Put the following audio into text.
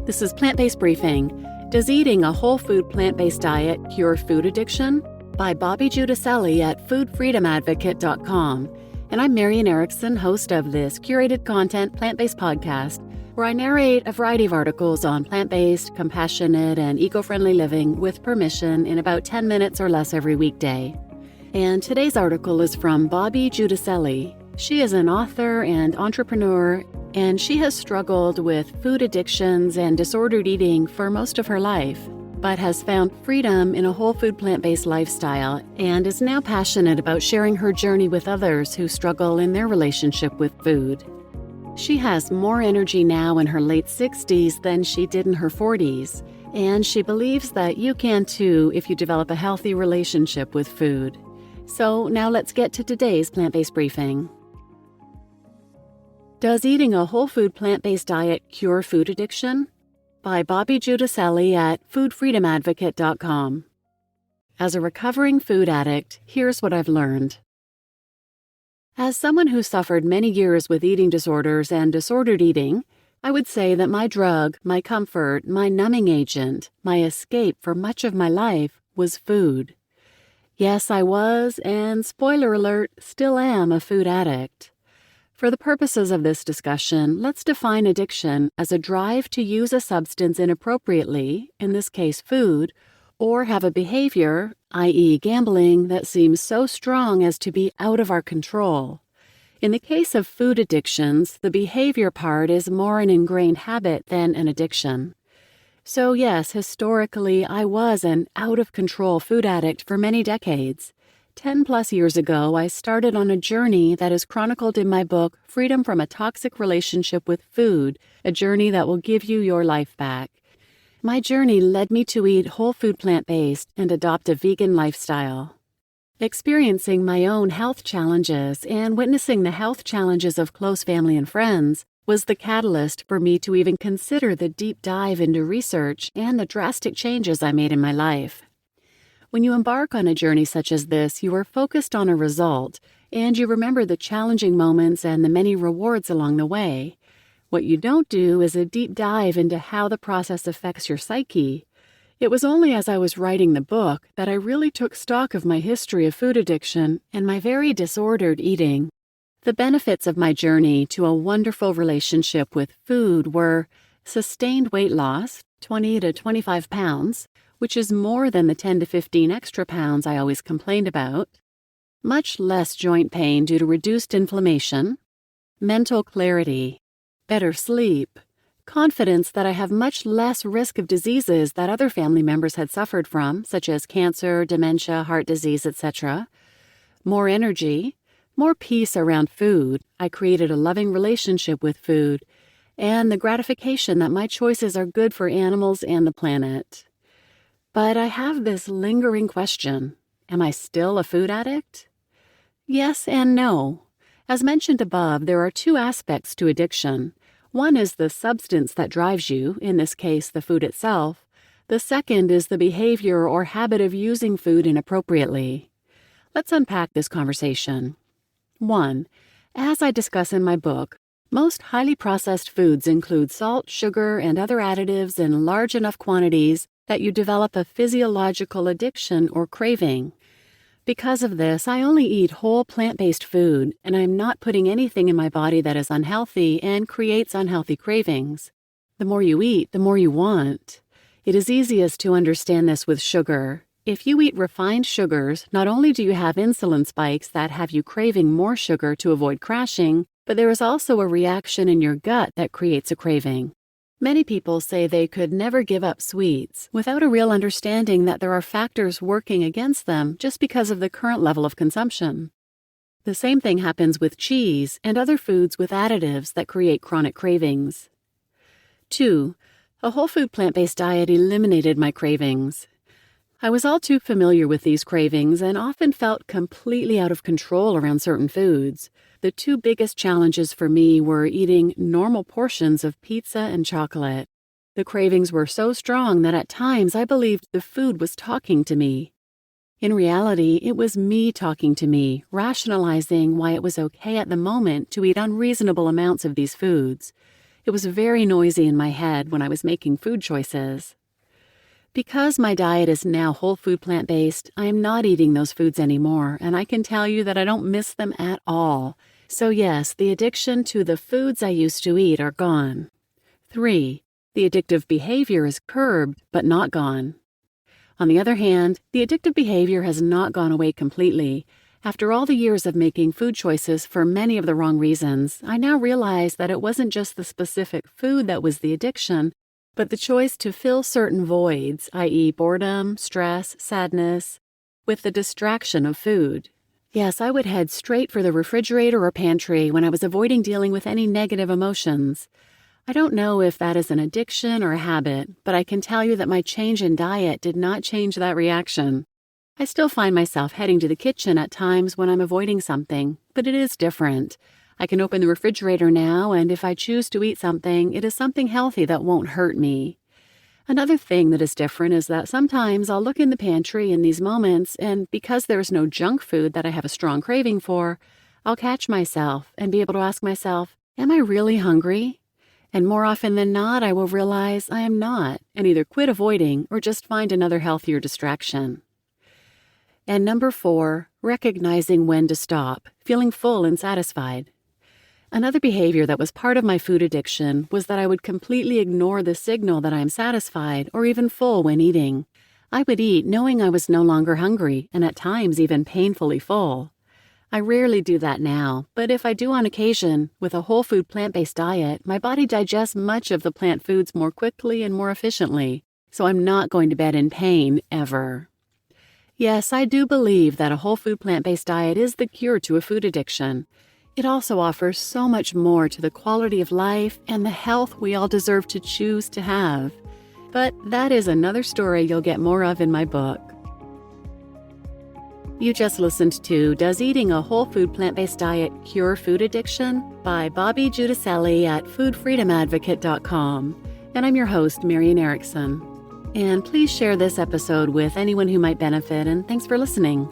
This is Plant-Based Briefing. Does eating a whole food plant-based diet cure food addiction? By Bobbi Guidicelli at foodfreedomadvocate.com. And I'm Marian Erickson, host of this curated content plant-based podcast, where I narrate a variety of articles on plant-based, compassionate, and eco-friendly living with permission in about 10 minutes or less every weekday. And today's article is from Bobbi Guidicelli. She is an author and entrepreneur, and she has struggled with food addictions and disordered eating for most of her life, but has found freedom in a whole food plant-based lifestyle and is now passionate about sharing her journey with others who struggle in their relationship with food. She has more energy now in her late 60s than she did in her 40s, and she believes that you can too if you develop a healthy relationship with food. So now let's get to today's plant-based briefing. Does eating a whole food plant-based diet cure food addiction? By Bobbi Guidicelli at foodfreedomadvocate.com. As a recovering food addict, here's what I've learned. As someone who suffered many years with eating disorders and disordered eating, I would say that my drug, my comfort, my numbing agent, my escape for much of my life was food. Yes, I was, and spoiler alert, still am a food addict. For the purposes of this discussion, let's define addiction as a drive to use a substance inappropriately, in this case food, or have a behavior, i.e. gambling, that seems so strong as to be out of our control. In the case of food addictions, the behavior part is more an ingrained habit than an addiction. So yes, historically, I was an out-of-control food addict for many decades. 10+ years ago, I started on a journey that is chronicled in my book, Freedom from a Toxic Relationship with Food, a journey that will give you your life back. My journey led me to eat whole food plant-based and adopt a vegan lifestyle. Experiencing my own health challenges and witnessing the health challenges of close family and friends was the catalyst for me to even consider the deep dive into research and the drastic changes I made in my life. When you embark on a journey such as this, you are focused on a result, and you remember the challenging moments and the many rewards along the way. What you don't do is a deep dive into how the process affects your psyche. It was only as I was writing the book that I really took stock of my history of food addiction and my very disordered eating. The benefits of my journey to a wonderful relationship with food were sustained weight loss, 20 to 25 pounds, which is more than the 10 to 15 extra pounds I always complained about, much less joint pain due to reduced inflammation, mental clarity, better sleep, confidence that I have much less risk of diseases that other family members had suffered from, such as cancer, dementia, heart disease, etc., more energy, more peace around food. I created a loving relationship with food, and the gratification that my choices are good for animals and the planet. But I have this lingering question. Am I still a food addict? Yes and no. As mentioned above, there are two aspects to addiction. One is the substance that drives you, in this case the food itself. The second is the behavior or habit of using food inappropriately. Let's unpack this conversation. 1. As I discuss in my book, most highly processed foods include salt, sugar, and other additives in large enough quantities that you develop a physiological addiction or craving. Because of this, I only eat whole plant-based food, and I'm not putting anything in my body that is unhealthy and creates unhealthy cravings. The more you eat, the more you want. It is easiest to understand this with sugar. If you eat refined sugars, not only do you have insulin spikes that have you craving more sugar to avoid crashing, but there is also a reaction in your gut that creates a craving. Many people say they could never give up sweets without a real understanding that there are factors working against them just because of the current level of consumption. The same thing happens with cheese and other foods with additives that create chronic cravings. 2. A whole food plant-based diet eliminated my cravings. I was all too familiar with these cravings and often felt completely out of control around certain foods. The two biggest challenges for me were eating normal portions of pizza and chocolate. The cravings were so strong that at times I believed the food was talking to me. In reality, it was me talking to me, rationalizing why it was okay at the moment to eat unreasonable amounts of these foods. It was very noisy in my head when I was making food choices. Because my diet is now whole food plant-based, I am not eating those foods anymore, and I can tell you that I don't miss them at all. So yes, the addiction to the foods I used to eat are gone. 3. The addictive behavior is curbed, but not gone. On the other hand, the addictive behavior has not gone away completely. After all the years of making food choices for many of the wrong reasons, I now realize that it wasn't just the specific food that was the addiction, but the choice to fill certain voids, i.e. boredom, stress, sadness, with the distraction of food. Yes, I would head straight for the refrigerator or pantry when I was avoiding dealing with any negative emotions. I don't know if that is an addiction or a habit, but I can tell you that my change in diet did not change that reaction. I still find myself heading to the kitchen at times when I'm avoiding something, but it is different. I can open the refrigerator now, and if I choose to eat something, it is something healthy that won't hurt me. Another thing that is different is that sometimes I'll look in the pantry in these moments, and because there's no junk food that I have a strong craving for, I'll catch myself and be able to ask myself, am I really hungry? And more often than not, I will realize I am not, and either quit avoiding or just find another healthier distraction. And number 4, recognizing when to stop, feeling full and satisfied. Another behavior that was part of my food addiction was that I would completely ignore the signal that I am satisfied or even full when eating. I would eat knowing I was no longer hungry and at times even painfully full. I rarely do that now, but if I do on occasion, with a whole food plant-based diet, my body digests much of the plant foods more quickly and more efficiently, so I'm not going to bed in pain ever. Yes, I do believe that a whole food plant-based diet is the cure to a food addiction. It also offers so much more to the quality of life and the health we all deserve to choose to have. But that is another story you'll get more of in my book. You just listened to Does Eating a Whole Food Plant-Based Diet Cure Food Addiction? By Bobbi Guidicelli at foodfreedomadvocate.com. And I'm your host, Marian Erickson. And please share this episode with anyone who might benefit, and thanks for listening.